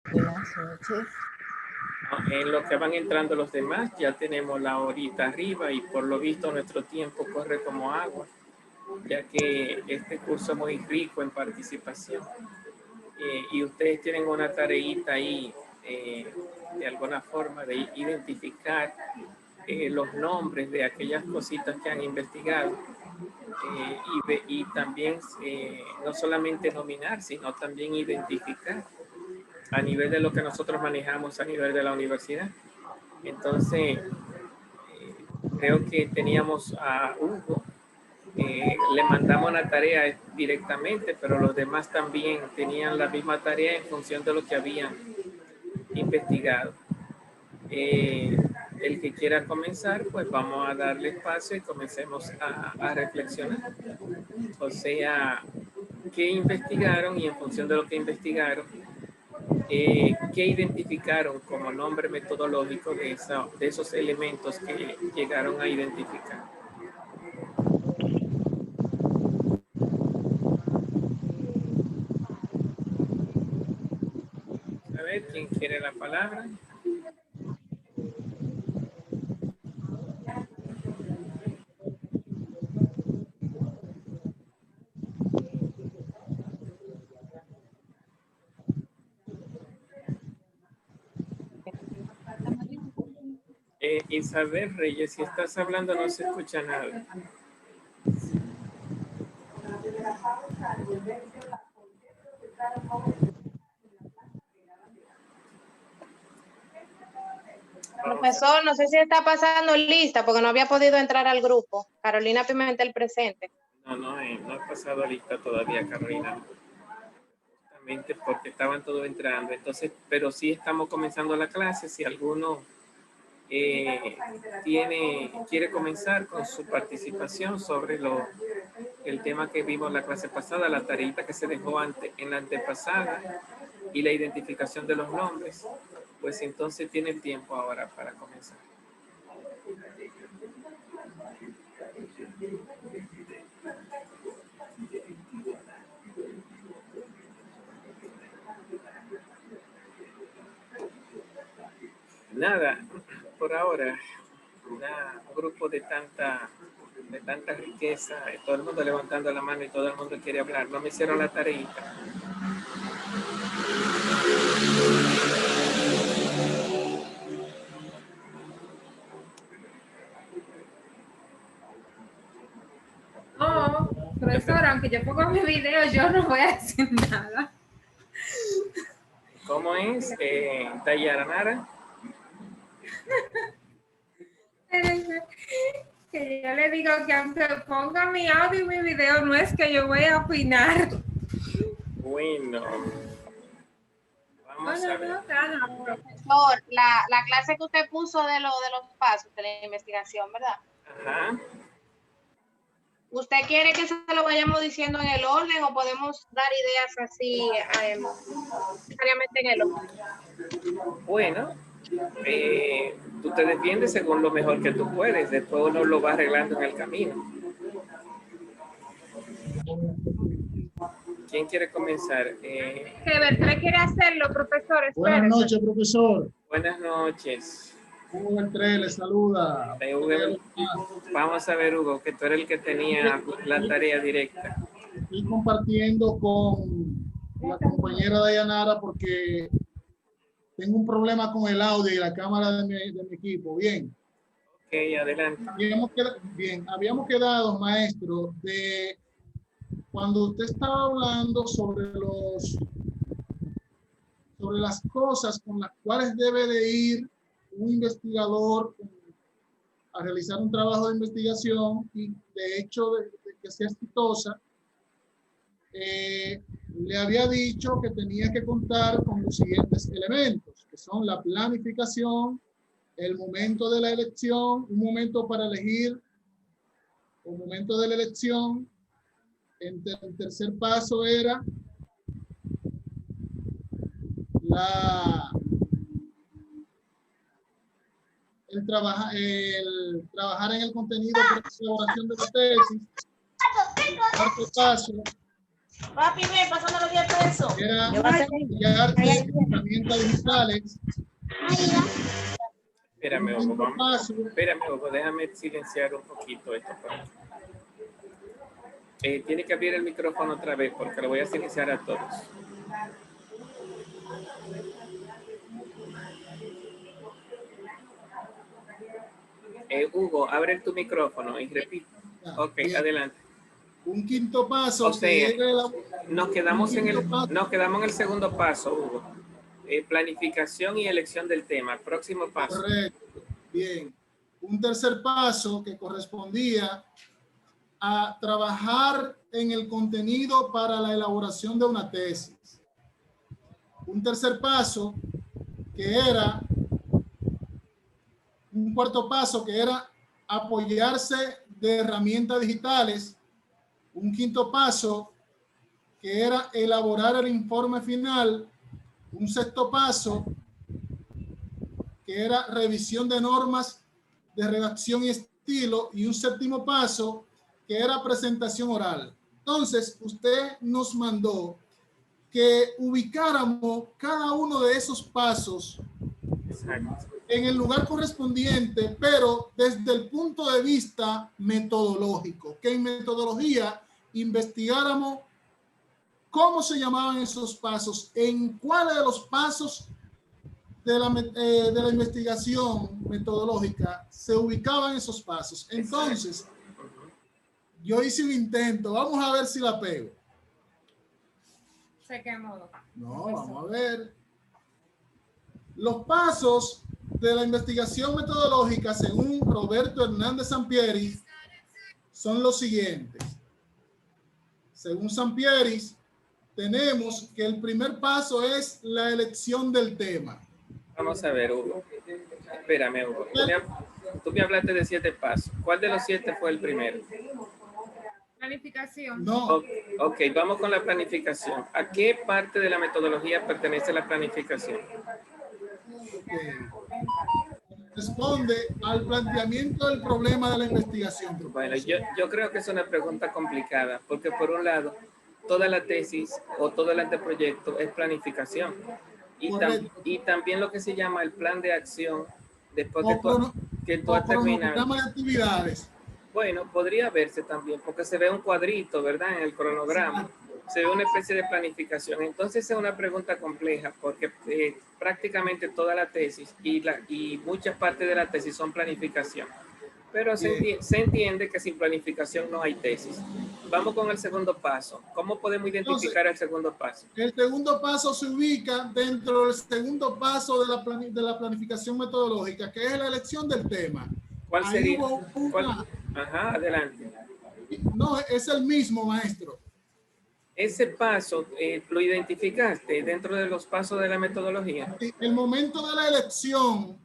Buenas noches. En lo que van entrando los demás, ya tenemos la horita arriba y por lo visto nuestro tiempo corre como agua, ya que este curso es muy rico en participación. Y ustedes tienen una tareita ahí, de alguna forma, de identificar los nombres de aquellas cositas que han investigado y también no solamente nominar, sino también identificar a nivel de lo que nosotros manejamos a nivel de la universidad. Entonces, creo que teníamos a Hugo, le mandamos la tarea directamente, pero los demás también tenían la misma tarea en función de lo que habían investigado. El que quiera comenzar, pues vamos a darle espacio y comencemos a reflexionar. O sea, qué investigaron y en función de lo que investigaron, qué identificaron como nombre metodológico de esos elementos que llegaron a identificar. A ver, ¿quién quiere la palabra? Isabel Reyes, si estás hablando no se escucha nada. Profesor, no sé si está pasando lista porque no había podido entrar al grupo. Carolina Pimentel presente. No he pasado lista todavía, Carolina. Justamente porque estaban todos entrando. Entonces, pero sí estamos comenzando la clase. Si alguno quiere comenzar con su participación sobre el tema que vimos la clase pasada, la tareita que se dejó en la antepasada y la identificación de los nombres, pues entonces tiene tiempo ahora para comenzar. Nada, por ahora, un grupo de tanta riqueza, todo el mundo levantando la mano y todo el mundo quiere hablar. No me hicieron la tareita. No, profesora, aunque yo ponga mi video, yo no voy a decir nada. ¿Cómo es, Dayanara? Que yo le digo que aunque ponga mi audio y mi video, no es que yo voy a opinar. Bueno, vamos a ver. Profesor, la clase que usted puso de los pasos de la investigación, ¿verdad? Ajá. ¿Usted quiere que se lo vayamos diciendo en el orden o podemos dar ideas así necesariamente en el orden? Bueno, tú te defiendes según lo mejor que tú puedes. Después uno lo va arreglando en el camino. ¿Quién quiere comenzar? ¿Qué quiere hacerlo, profesor? Espérese. Buenas noches, profesor. Buenas noches. Hugo Entré le saluda. Vamos a ver, Hugo, que tú eres el que tenía la tarea directa. Estoy compartiendo con la compañera Dayanara porque tengo un problema con el audio y la cámara de mi equipo. Bien. Ok, adelante. Habíamos quedado, maestro, de cuando usted estaba hablando sobre las cosas con las cuales debe de ir un investigador a realizar un trabajo de investigación y de hecho de que sea exitosa, le había dicho que tenía que contar con los siguientes elementos, que son la planificación, el momento de la elección, un momento para elegir, un momento de la elección. El tercer paso era el trabajar en el contenido para la elaboración de la tesis. El cuarto paso Papi, ven, pasando los 10 pesos. Era Yo voy a hacer- apoyarte en herramientas digitales. Espérame, Un Hugo, vamos. paso. Espérame, Hugo, déjame silenciar un poquito esto por aquí. Tiene que abrir el micrófono otra vez porque lo voy a silenciar a todos. Hugo, abre tu micrófono y repite. Ok, Bien. adelante. Un quinto paso O sea, que era nos quedamos en el segundo paso, Hugo. Planificación y elección del tema. Próximo paso. correcto. Bien. Un tercer paso que correspondía a trabajar en el contenido para la elaboración de una tesis. Un tercer paso que era, un cuarto paso que era apoyarse de herramientas digitales. Un quinto paso que era elaborar el informe final. Un sexto paso que era revisión de normas de redacción y estilo, y un séptimo paso que era presentación oral. Entonces, usted nos mandó que ubicáramos cada uno de esos pasos en el lugar correspondiente, pero desde el punto de vista metodológico, que en metodología investigáramos cómo se llamaban esos pasos, en cuáles de los pasos de la investigación metodológica se ubicaban esos pasos. Entonces, yo hice un intento. Vamos a ver si la pego. ¿Se quemó? No, vamos a ver. Los pasos de la investigación metodológica, según Roberto Hernández Sampieri, son los siguientes. Según Sampieri, tenemos que el primer paso es la elección del tema. Vamos a ver, Hugo. Espérame, Hugo. Tú me hablaste de 7 pasos. ¿Cuál de los 7 fue el primero? Planificación. No. Ok, vamos con la planificación. ¿A qué parte de la metodología pertenece la planificación? Responde al planteamiento del problema de la investigación. Bueno, yo creo que es una pregunta complicada, porque por un lado, toda la tesis o todo el anteproyecto es planificación. Y también lo que se llama el plan de acción, después que tú has terminado. Cronograma de actividades. Bueno, podría verse también, porque se ve un cuadrito, ¿verdad? En el cronograma. Se ve una especie de planificación. Entonces es una pregunta compleja, porque prácticamente toda la tesis y muchas partes de la tesis son planificación. Pero se entiende que sin planificación no hay tesis. Vamos con el segundo paso. ¿Cómo podemos identificar el segundo paso? El segundo paso se ubica dentro del segundo paso de la planificación metodológica, que es la elección del tema. ¿Cuál sería? Ajá, adelante. No, es el mismo, maestro. Ese paso, ¿lo identificaste dentro de los pasos de la metodología? El momento de la elección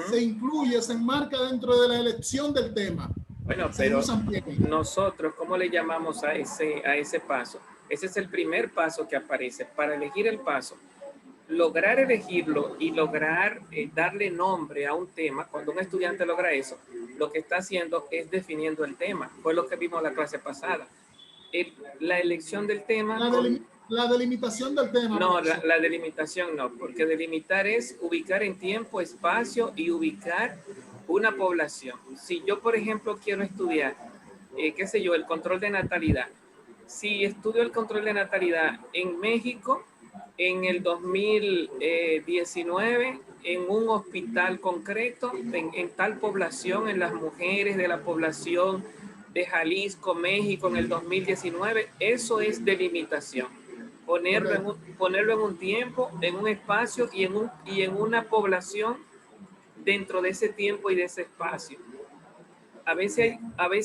se incluye, se enmarca dentro de la elección del tema. Bueno, pero nosotros, ¿cómo le llamamos a ese paso? Ese es el primer paso que aparece. Para elegir el paso, lograr elegirlo y lograr darle nombre a un tema, cuando un estudiante logra eso, lo que está haciendo es definiendo el tema. Fue lo que vimos la clase pasada. La elección del tema... La delimitación del tema. No, la delimitación no, porque delimitar es ubicar en tiempo, espacio y ubicar una población. Si yo, por ejemplo, quiero estudiar, qué sé yo, el control de natalidad. Si estudio el control de natalidad en México, en el 2019, en un hospital concreto, en tal población, en las mujeres de la población de Jalisco, México, en el 2019, eso es delimitación. Ponerlo en un tiempo, en un espacio y en una población dentro de ese tiempo y de ese espacio. A veces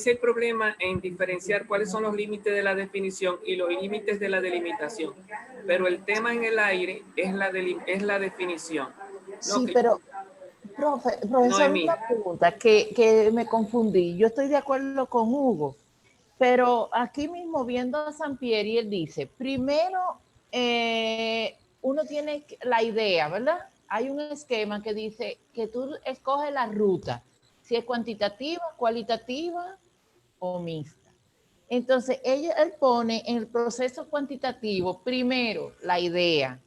hay problema en diferenciar cuáles son los límites de la definición y los límites de la delimitación, pero el tema en el aire es la definición. Sí, pero, profesor, una pregunta que me confundí. Yo estoy de acuerdo con Hugo, pero aquí mismo viendo a Sampieri, él dice, primero uno tiene la idea, ¿verdad? Hay un esquema que dice que tú escoges la ruta, si es cuantitativa, cualitativa o mixta. Entonces, él pone en el proceso cuantitativo, primero, la idea.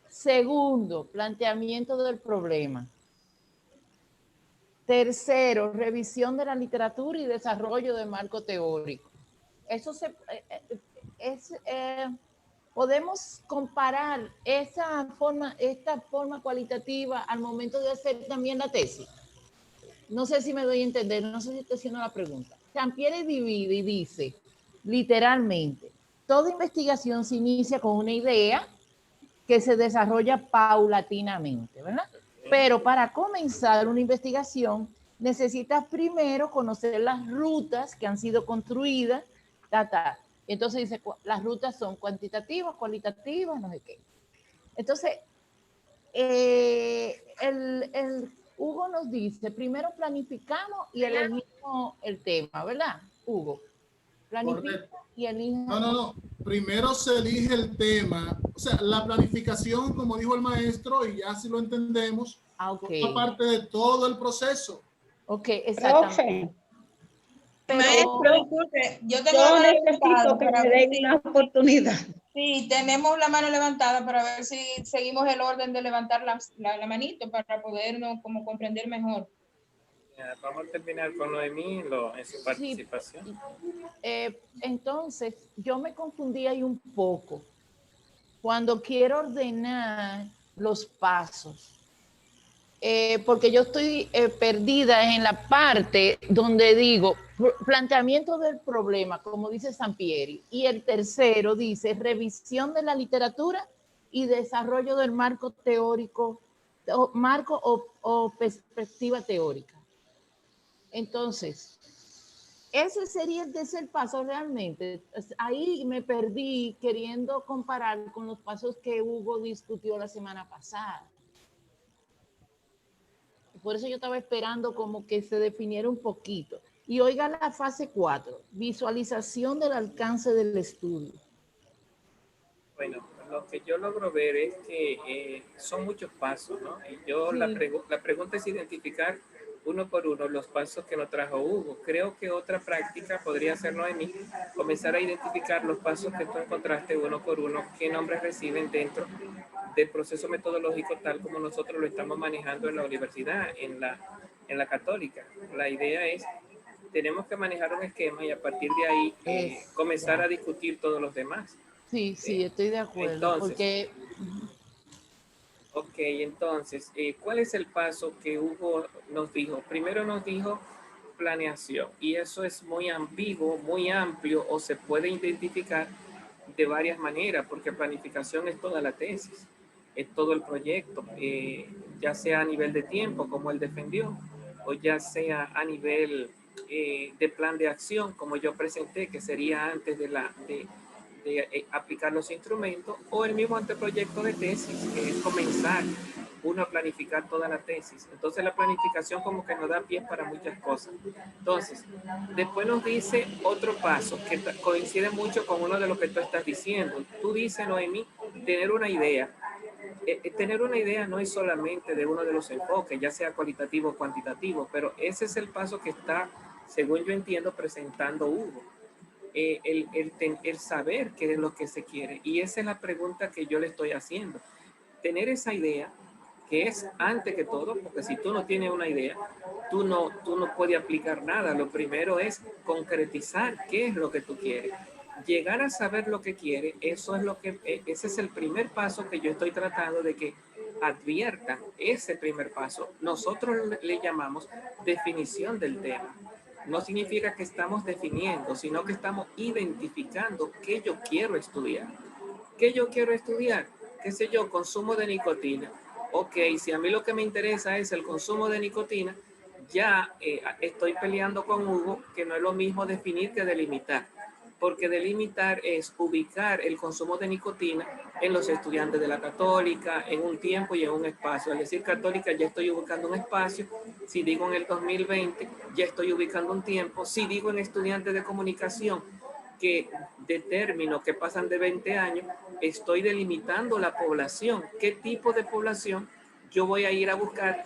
Segundo, planteamiento del problema. Tercero, revisión de la literatura y desarrollo de marco teórico. Eso podemos comparar esta forma cualitativa al momento de hacer también la tesis. No sé si me doy a entender, no sé si estoy haciendo la pregunta. Sampieri divide y dice, literalmente, toda investigación se inicia con una idea que se desarrolla paulatinamente, ¿verdad? Pero para comenzar una investigación, necesitas primero conocer las rutas que han sido construidas, Entonces dice, las rutas son cuantitativas, cualitativas, no sé qué. Entonces, Hugo nos dice, primero planificamos y elegimos el tema, ¿verdad, Hugo? Planifica y elige. No. Primero se elige el tema. O sea, la planificación, como dijo el maestro, y ya si lo entendemos, forma parte de todo el proceso. Ok, exactamente. Maestro, disculpe, yo necesito que me den una oportunidad. Sí, tenemos la mano levantada para ver si seguimos el orden de levantar la manito para podernos como comprender mejor. Vamos a terminar con Noemí en su participación. Sí, entonces, yo me confundí ahí un poco cuando quiero ordenar los pasos. Porque yo estoy perdida en la parte donde digo planteamiento del problema, como dice Sampieri, y el tercero dice revisión de la literatura y desarrollo del marco teórico, marco o perspectiva teórica. Entonces, ese sería el tercer paso realmente. Ahí me perdí queriendo comparar con los pasos que Hugo discutió la semana pasada. Por eso yo estaba esperando como que se definiera un poquito. Y oiga la fase 4, visualización del alcance del estudio. Bueno, lo que yo logro ver es que son muchos pasos, ¿no? Y yo Sí. la pregunta es identificar uno por uno los pasos que nos trajo Hugo. Creo que otra práctica podría ser, Noemí, comenzar a identificar los pasos que tú encontraste uno por uno, qué nombres reciben dentro del proceso metodológico tal como nosotros lo estamos manejando en la universidad, en la católica. La idea es, tenemos que manejar un esquema y a partir de ahí comenzar a discutir todos los demás. Sí, estoy de acuerdo. Entonces, entonces, ¿cuál es el paso que Hugo nos dijo? Primero nos dijo planeación, y eso es muy ambiguo, muy amplio, o se puede identificar de varias maneras, porque planificación es toda la tesis, es todo el proyecto, ya sea a nivel de tiempo, como él defendió, o ya sea a nivel de plan de acción, como yo presenté, que sería antes de aplicar los instrumentos, o el mismo anteproyecto de tesis, que es comenzar uno a planificar toda la tesis. Entonces la planificación como que nos da pie para muchas cosas. Entonces, después nos dice otro paso que coincide mucho con uno de lo que tú estás diciendo. Tú dices, Noemí, tener una idea. Tener una idea no es solamente de uno de los enfoques, ya sea cualitativo o cuantitativo, pero ese es el paso que está, según yo entiendo, presentando Hugo. El saber qué es lo que se quiere. Y esa es la pregunta que yo le estoy haciendo. Tener esa idea, que es antes que todo, porque si tú no tienes una idea, tú no puedes aplicar nada. Lo primero es concretizar qué es lo que tú quieres. Llegar a saber lo que quieres, ese es el primer paso que yo estoy tratando de que adviertan, ese primer paso. Nosotros le llamamos definición del tema. No significa que estamos definiendo, sino que estamos identificando qué yo quiero estudiar. ¿Qué yo quiero estudiar? ¿Qué sé yo? Consumo de nicotina. Ok, si a mí lo que me interesa es el consumo de nicotina, ya estoy peleando con Hugo, que no es lo mismo definir que delimitar. Porque delimitar es ubicar el consumo de nicotina en los estudiantes de la católica, en un tiempo y en un espacio. Al decir católica ya estoy ubicando un espacio, si digo en el 2020 ya estoy ubicando un tiempo, si digo en estudiantes de comunicación que determino que pasan de 20 años, estoy delimitando la población. ¿Qué tipo de población yo voy a ir a buscar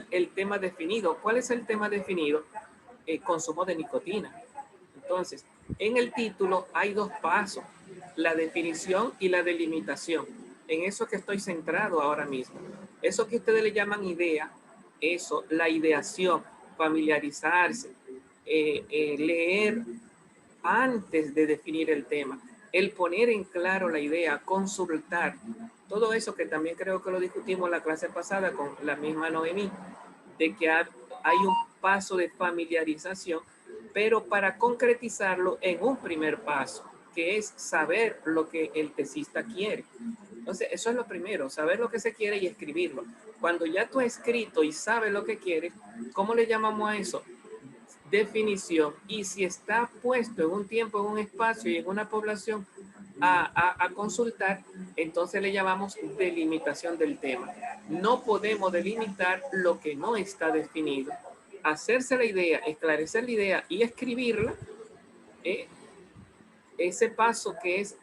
el tema definido? ¿Cuál es el tema definido? Consumo de nicotina. Entonces, En el título hay dos pasos, la definición y la delimitación. En eso que estoy centrado ahora mismo. Eso que ustedes le llaman idea, eso, la ideación, familiarizarse, leer antes de definir el tema, el poner en claro la idea, consultar, todo eso que también creo que lo discutimos la clase pasada con la misma Noemí, de que hay un paso de familiarización, pero para concretizarlo en un primer paso, que es saber lo que el tesista quiere. Entonces, eso es lo primero, saber lo que se quiere y escribirlo. Cuando ya tú has escrito y sabes lo que quieres, ¿cómo le llamamos a eso? Definición. Y si está puesto en un tiempo, en un espacio y en una población a consultar, entonces le llamamos delimitación del tema. No podemos delimitar lo que no está definido. Hacerse la idea, esclarecer la idea y escribirla, ese paso que es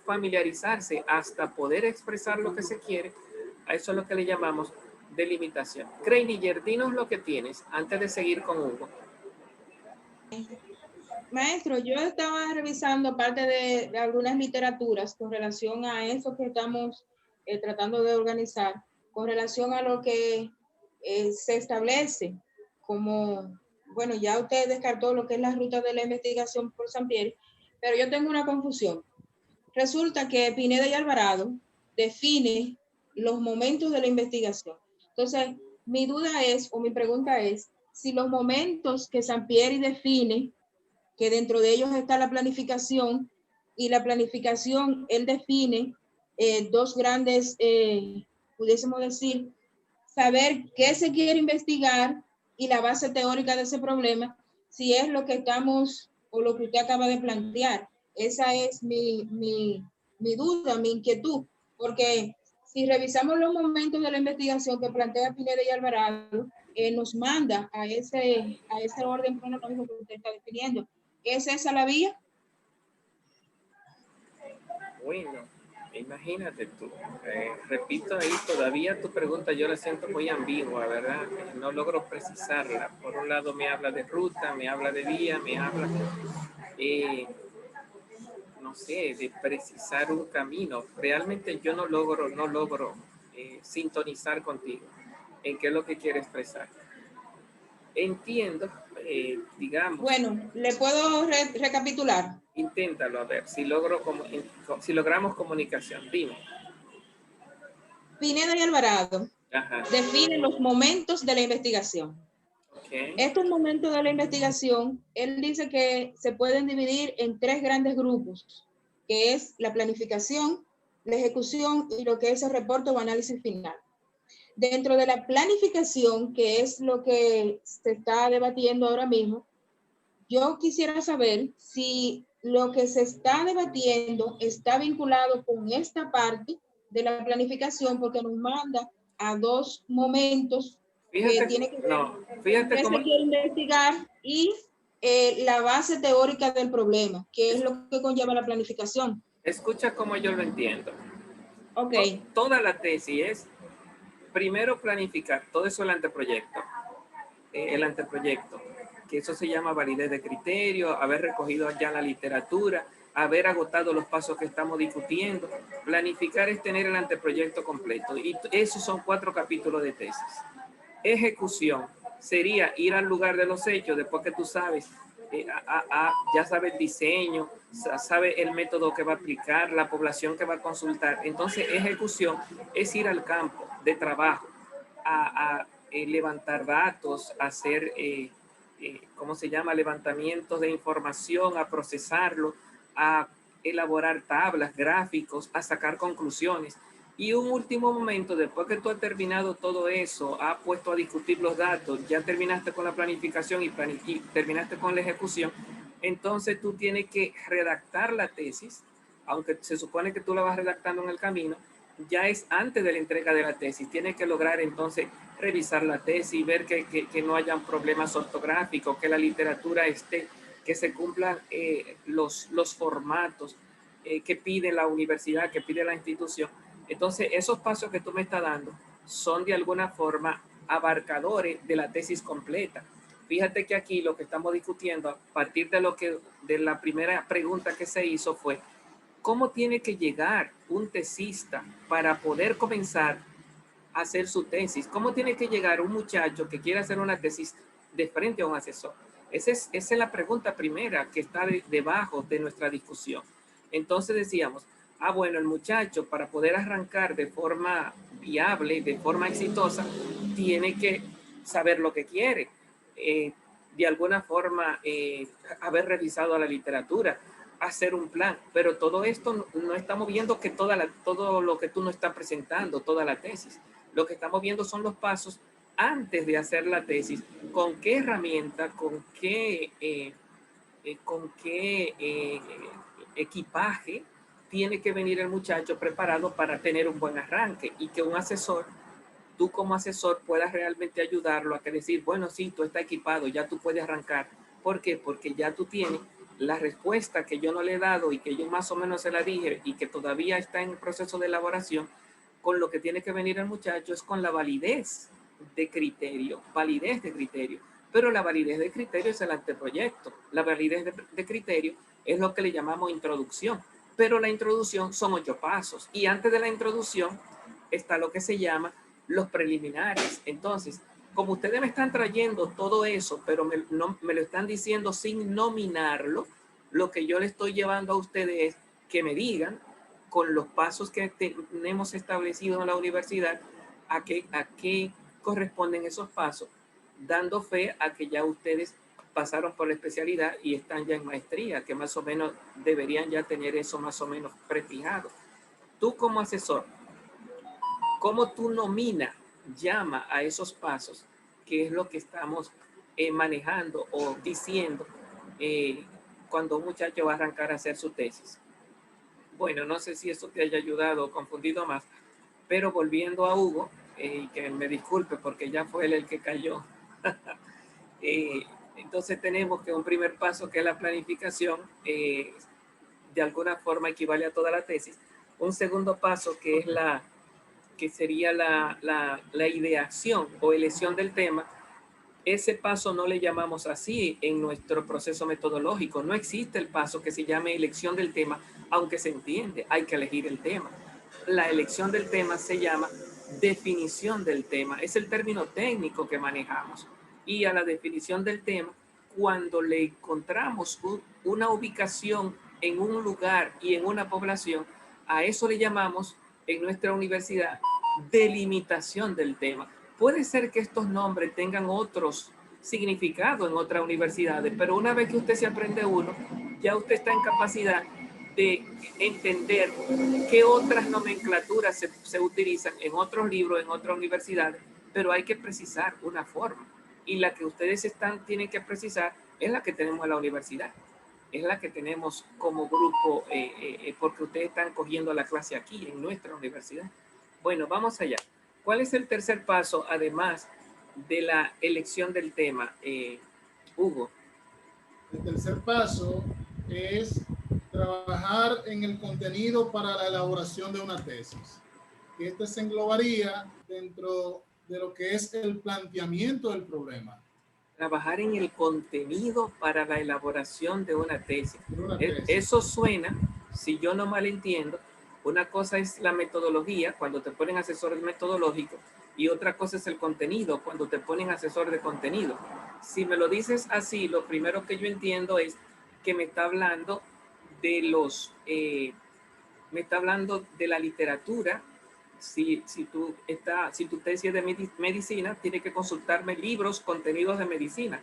familiarizarse hasta poder expresar lo que se quiere, a eso es lo que le llamamos delimitación. Kreiniger, dinos lo que tienes antes de seguir con Hugo. Maestro, yo estaba revisando parte de algunas literaturas con relación a eso que estamos tratando de organizar, con relación a lo que se establece como, bueno, ya usted descartó lo que es la ruta de la investigación por Sampieri, pero yo tengo una confusión. Resulta que Pineda y Alvarado define los momentos de la investigación. Entonces, mi duda es, o mi pregunta es, si los momentos que Sampieri define, que dentro de ellos está la planificación, y la planificación, él define dos grandes, pudiésemos decir, saber qué se quiere investigar y la base teórica de ese problema, si es lo que estamos, o lo que usted acaba de plantear. Esa es mi duda, mi inquietud, porque si revisamos los momentos de la investigación que plantea Pineda y Alvarado, nos manda a ese orden cronológico que usted está definiendo. ¿Es esa la vía? Bueno, imagínate tú. Repito ahí, todavía tu pregunta yo la siento muy ambigua, ¿verdad? No logro precisarla. Por un lado me habla de ruta, me habla de vía, me habla, no sé, de precisar un camino. Realmente yo no logro sintonizar contigo en qué es lo que quiere expresar. Entiendo, digamos. Bueno, ¿le puedo recapitular? Inténtalo, a ver, si logramos comunicación. Dime. Pineda y Alvarado definen los momentos de la investigación. Okay. Estos momentos de la investigación, él dice que se pueden dividir en tres grandes grupos, que es la planificación, la ejecución y lo que es el reporte o análisis final. Dentro de la planificación, que es lo que se está debatiendo ahora mismo, yo quisiera saber si lo que se está debatiendo está vinculado con esta parte de la planificación, porque nos manda a dos momentos que tiene que ver fíjate qué cómo se quiere investigar y la base teórica del problema, que es lo que conlleva la planificación. Escucha cómo yo lo entiendo. Ok. Toda la tesis es primero planificar, todo eso es el anteproyecto. Que eso se llama validez de criterio, haber recogido ya la literatura, haber agotado los pasos que estamos discutiendo. Planificar es tener el anteproyecto completo y esos son 4 capítulos de tesis. Ejecución sería ir al lugar de los hechos después que tú sabes, ya sabes el diseño, sabes el método que va a aplicar, la población que va a consultar. Entonces, ejecución es ir al campo de trabajo, a levantar datos, a hacer, ¿cómo se llama? Levantamientos de información, a procesarlo, a elaborar tablas, gráficos, a sacar conclusiones. Y un último momento, después que tú has terminado todo eso, has puesto a discutir los datos, ya terminaste con la planificación y terminaste con la ejecución, entonces tú tienes que redactar la tesis, aunque se supone que tú la vas redactando en el camino, ya es antes de la entrega de la tesis. Tienes que lograr entonces revisar la tesis, ver que no hayan problemas ortográficos, que la literatura esté, que se cumplan los formatos que pide la universidad, que pide la institución. Entonces, esos pasos que tú me estás dando son de alguna forma abarcadores de la tesis completa. Fíjate que aquí lo que estamos discutiendo a partir de la primera pregunta que se hizo fue ¿cómo tiene que llegar un tesista para poder comenzar a hacer su tesis? ¿Cómo tiene que llegar un muchacho que quiere hacer una tesis de frente a un asesor? Esa es la pregunta primera que está debajo de nuestra discusión. Entonces decíamos, bueno, el muchacho para poder arrancar de forma viable, de forma exitosa, tiene que saber lo que quiere. De alguna forma, haber revisado la literatura, hacer un plan, pero todo esto no estamos viendo que todo lo que tú nos estás presentando, toda la tesis. Lo que estamos viendo son los pasos antes de hacer la tesis, con qué herramienta, con qué equipaje tiene que venir el muchacho preparado para tener un buen arranque y que un asesor, tú como asesor puedas realmente ayudarlo a que decir, bueno, sí, tú estás equipado, ya tú puedes arrancar. ¿Por qué? Porque ya tú tienes la respuesta que yo no le he dado y que yo más o menos se la dije y que todavía está en proceso de elaboración. Con lo que tiene que venir el muchacho es con la validez de criterio, pero la validez de criterio es el anteproyecto. La validez de criterio es lo que le llamamos introducción, pero la introducción son 8 pasos y antes de la introducción está lo que se llama los preliminares. Entonces, como ustedes me están trayendo todo eso, pero me lo están diciendo sin nominarlo, lo que yo le estoy llevando a ustedes es que me digan con los pasos que tenemos establecidos en la universidad a qué corresponden esos pasos, dando fe a que ya ustedes pasaron por la especialidad y están ya en maestría, que más o menos deberían ya tener eso más o menos prefijado. Tú como asesor, ¿cómo tú llama a esos pasos? Que es lo que estamos manejando o diciendo cuando un muchacho va a arrancar a hacer su tesis. Bueno, no sé si eso te haya ayudado o confundido más, pero volviendo a Hugo, que me disculpe porque ya fue él el que cayó. Entonces tenemos que un primer paso que es la planificación, de alguna forma equivale a toda la tesis. Un segundo paso que sería la ideación o elección del tema. Ese paso no le llamamos así en nuestro proceso metodológico. No existe el paso que se llame elección del tema, aunque se entiende, hay que elegir el tema. La elección del tema se llama definición del tema. Es el término técnico que manejamos. Y a la definición del tema, cuando le encontramos una ubicación en un lugar y en una población, a eso le llamamos en nuestra universidad delimitación del tema. Puede ser que estos nombres tengan otros significados en otras universidades, pero una vez que usted se aprende uno, ya usted está en capacidad de entender qué otras nomenclaturas se utilizan en otros libros, en otras universidades, pero hay que precisar una forma. Y la que ustedes tienen que precisar es la que tenemos en la universidad. Es la que tenemos como grupo, porque ustedes están cogiendo la clase aquí, en nuestra universidad. Bueno, vamos allá. ¿Cuál es el tercer paso, además de la elección del tema, Hugo? El tercer paso es trabajar en el contenido para la elaboración de una tesis. Este se englobaría dentro de lo que es el planteamiento del problema. Trabajar en el contenido para la elaboración de una tesis. Eso suena, si yo no mal entiendo, una cosa es la metodología, cuando te ponen asesor metodológico, y otra cosa es el contenido, cuando te ponen asesor de contenido. Si me lo dices así, lo primero que yo entiendo es que me está hablando de la literatura. Si tu tesis es de medicina, tiene que consultarme libros, contenidos de medicina.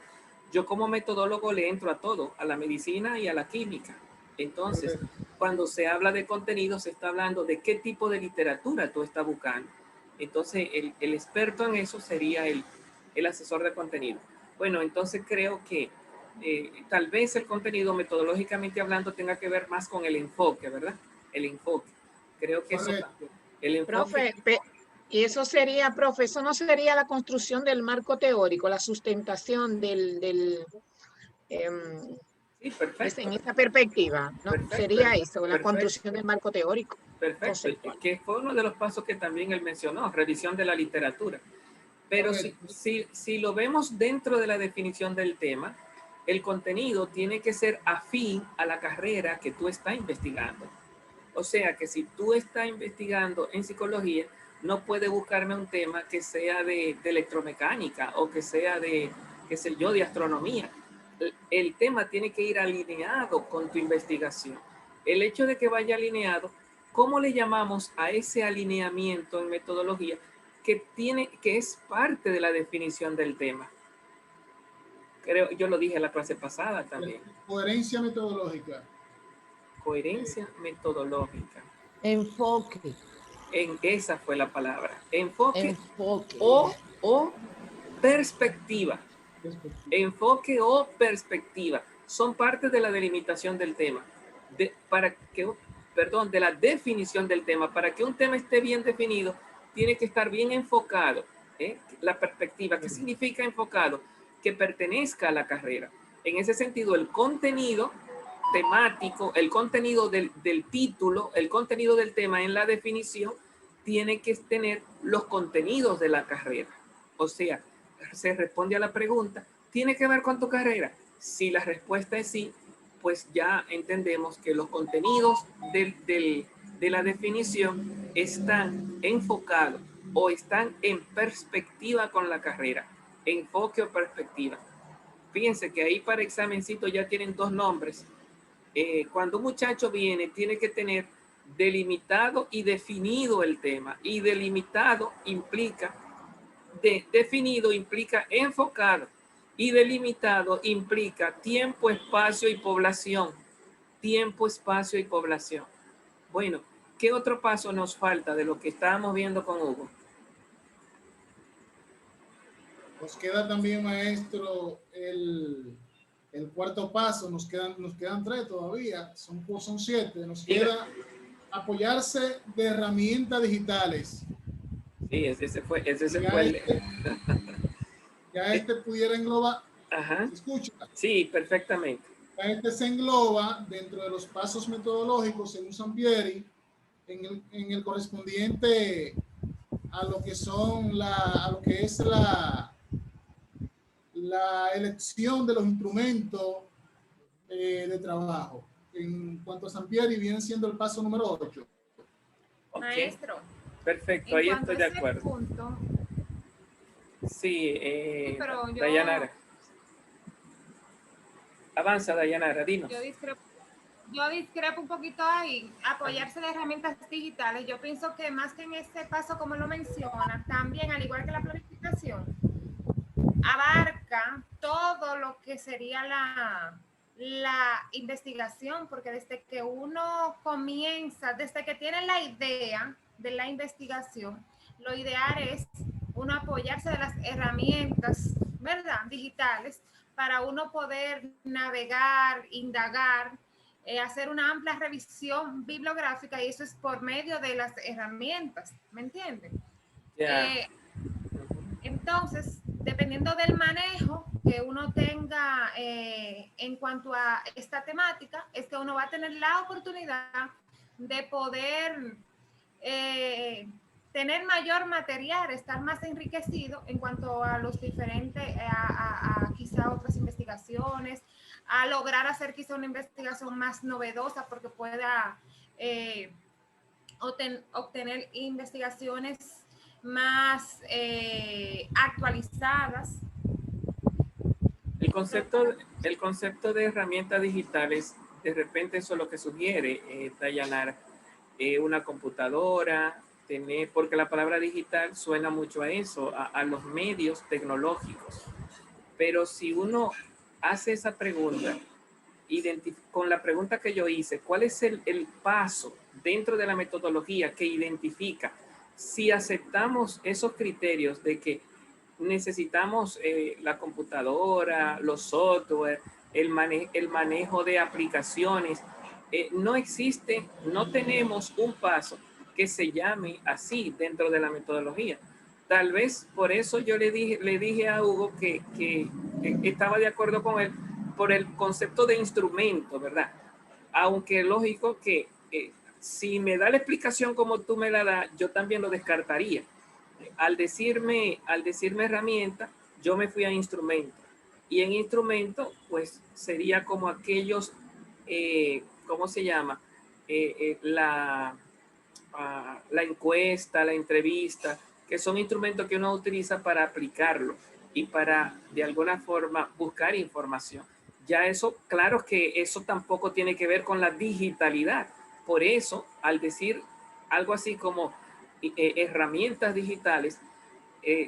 Yo como metodólogo le entro a todo, a la medicina y a la química. Entonces, cuando se habla de contenido, se está hablando de qué tipo de literatura tú estás buscando. Entonces, el experto en eso sería el asesor de contenido. Bueno, entonces creo que tal vez el contenido, metodológicamente hablando, tenga que ver más con el enfoque, ¿verdad? El enfoque. Creo que eso también. El enfoque. Profe, y eso sería, profe, eso no sería la construcción del marco teórico, la sustentación Sí, perfecto. en esta perspectiva, ¿no? Perfecto. Sería eso, la construcción del marco teórico. Perfecto, que fue uno de los pasos que también él mencionó, revisión de la literatura. Pero si lo vemos dentro de la definición del tema, el contenido tiene que ser afín a la carrera que tú estás investigando. O sea que si tú estás investigando en psicología, no puedes buscarme un tema que sea de electromecánica o que sea de, qué sé yo, de astronomía. El tema tiene que ir alineado con tu investigación. El hecho de que vaya alineado, ¿cómo le llamamos a ese alineamiento en metodología que es parte de la definición del tema? Creo, yo lo dije en la clase pasada también. Coherencia metodológica. Coherencia metodológica. Enfoque. Esa fue la palabra. Enfoque. Enfoque. O perspectiva. Enfoque o perspectiva. Son parte de la delimitación del tema. De la definición del tema. Para que un tema esté bien definido, tiene que estar bien enfocado. La perspectiva. ¿Qué significa enfocado? Que pertenezca a la carrera. En ese sentido, el contenido temático, el contenido del título, el contenido del tema en la definición tiene que tener los contenidos de la carrera. O sea, se responde a la pregunta, ¿tiene que ver con tu carrera? Si la respuesta es sí, pues ya entendemos que los contenidos de la definición están enfocados o están en perspectiva con la carrera. Enfoque o perspectiva. Fíjense que ahí para examencito ya tienen dos nombres. Cuando un muchacho viene, tiene que tener delimitado y definido el tema. Y delimitado implica, definido implica enfocado. Y delimitado implica tiempo, espacio y población. Tiempo, espacio y población. Bueno, ¿qué otro paso nos falta de lo que estábamos viendo con Hugo? Nos queda también, maestro, el cuarto paso. Nos quedan 3 todavía, son 7. Nos queda apoyarse de herramientas digitales. Sí, ese fue ya pudiera englobar. Ajá. ¿Se escucha? Sí, perfectamente. Ya se engloba dentro de los pasos metodológicos según Sampieri en el correspondiente a lo que es la elección de los instrumentos de trabajo. En cuanto a Sampieri, viene siendo el paso número 8. Okay. Maestro. Perfecto, ahí estoy de acuerdo. Punto, sí, pero Dayanara. Avanza, Dayanara, dinos. Yo discrepo un poquito ahí, apoyarse de herramientas digitales. Yo pienso que más que en este paso, como lo menciona, también, al igual que la planificación, abarca todo lo que sería la investigación, porque desde que uno comienza, desde que tiene la idea de la investigación, lo ideal es uno apoyarse de las herramientas, ¿verdad?, digitales, para uno poder navegar, indagar, hacer una amplia revisión bibliográfica, y eso es por medio de las herramientas, ¿me entienden? Yeah. Entonces, dependiendo del manejo que uno tenga en cuanto a esta temática, es que uno va a tener la oportunidad de poder tener mayor material, estar más enriquecido en cuanto a los diferentes, a quizá otras investigaciones, a lograr hacer quizá una investigación más novedosa, porque pueda obtener investigaciones más actualizadas. El concepto de herramientas digitales, de repente eso es lo que sugiere Dayanara, una computadora, porque la palabra digital suena mucho a eso, a los medios tecnológicos. Pero si uno hace esa pregunta, con la pregunta que yo hice, ¿cuál es el paso dentro de la metodología que identifica si aceptamos esos criterios de que necesitamos la computadora, los software, el manejo de aplicaciones? No tenemos un paso que se llame así dentro de la metodología. Tal vez por eso yo le dije a Hugo que estaba de acuerdo con él por el concepto de instrumento, ¿verdad? Aunque lógico que si me da la explicación como tú me la das, yo también lo descartaría. al decirme herramienta, yo me fui a instrumento. Y en instrumento, pues sería como aquellos, ¿cómo se llama? La encuesta, la entrevista, que son instrumentos que uno utiliza para aplicarlo y para, de alguna forma, buscar información. Ya eso, claro que eso tampoco tiene que ver con la digitalidad. Por eso, al decir algo así como herramientas digitales,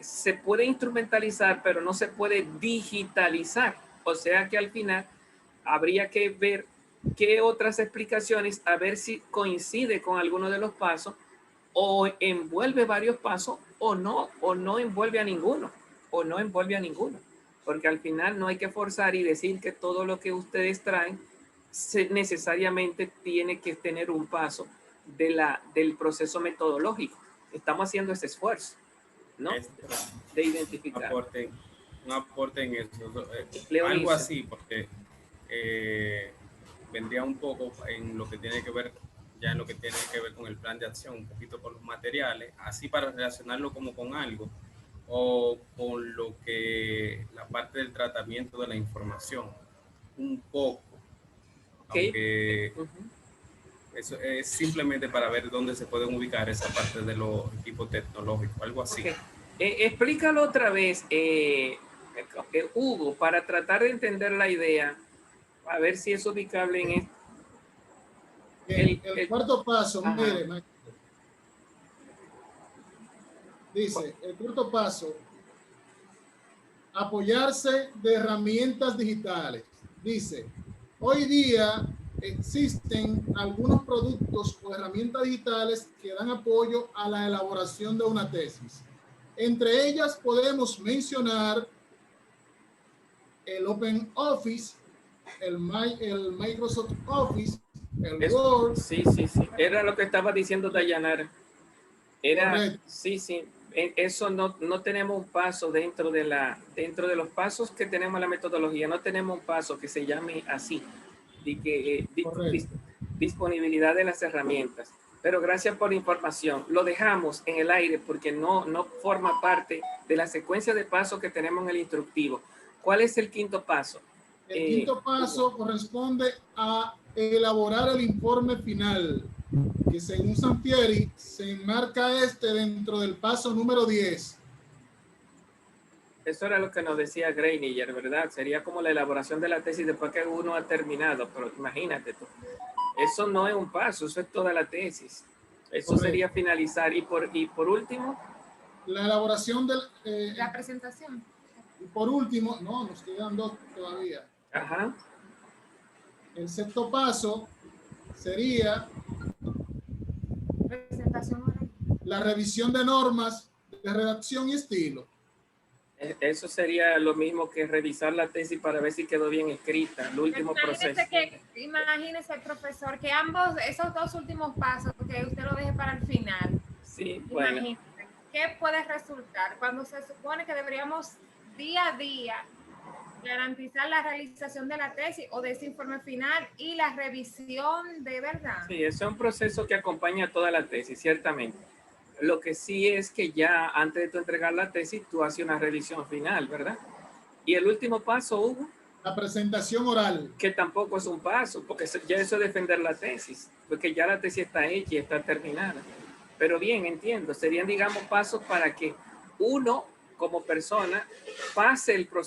se puede instrumentalizar, pero no se puede digitalizar. O sea que al final habría que ver qué otras explicaciones, a ver si coincide con alguno de los pasos, o envuelve varios pasos, o no envuelve a ninguno, porque al final no hay que forzar y decir que todo lo que ustedes traen necesariamente tiene que tener un paso del proceso metodológico. Estamos haciendo ese esfuerzo, ¿no? De identificar. Un aporte en eso. Algo así, porque vendría un poco en lo que tiene que ver, ya en lo que tiene que ver con el plan de acción, un poquito con los materiales, así para relacionarlo como con algo, o con lo que la parte del tratamiento de la información, un poco. Aunque eso es simplemente para ver dónde se pueden ubicar esa parte de los equipos tecnológicos, algo así. Explícalo otra vez, Hugo, para tratar de entender la idea, a ver si es ubicable en esto. El cuarto paso, mire, maestro. Dice, el cuarto paso, apoyarse de herramientas digitales. Dice, hoy día existen algunos productos o herramientas digitales que dan apoyo a la elaboración de una tesis. Entre ellas podemos mencionar el Open Office, el Microsoft Office, el Word. Sí. Era lo que estaba diciendo Dayanara. Correcto. Sí. Eso no tenemos un paso dentro de los pasos que tenemos en la metodología. No tenemos un paso que se llame así. Disponibilidad de las herramientas. Pero gracias por la información. Lo dejamos en el aire porque no forma parte de la secuencia de pasos que tenemos en el instructivo. ¿Cuál es el quinto paso? El quinto paso corresponde a elaborar el informe final, que según Sampieri se enmarca dentro del paso número 10. Eso era lo que nos decía Greiniger, ¿verdad? Sería como la elaboración de la tesis después que uno ha terminado, pero imagínate tú. Eso no es un paso, eso es toda la tesis. Eso correcto. Sería finalizar. Y por último, la elaboración de la presentación. Y por último, no, nos quedan dos todavía. Ajá. El sexto paso sería presentación oral. La revisión de normas de redacción y estilo. Eso sería lo mismo que revisar la tesis para ver si quedó bien escrita, el último proceso. Imagínese, profesor, que esos dos últimos pasos, que usted lo deje para el final. Sí, bueno. Imagínese, ¿qué puede resultar cuando se supone que deberíamos día a día garantizar la realización de la tesis o de ese informe final y la revisión de verdad? Sí, eso es un proceso que acompaña toda la tesis, ciertamente. Lo que sí es que ya antes de tú entregar la tesis, tú haces una revisión final, ¿verdad? Y el último paso, Hugo. La presentación oral. Que tampoco es un paso, porque ya eso es defender la tesis, porque ya la tesis está hecha y está terminada. Pero bien, entiendo, serían, digamos, pasos para que uno, como persona, pase el proceso.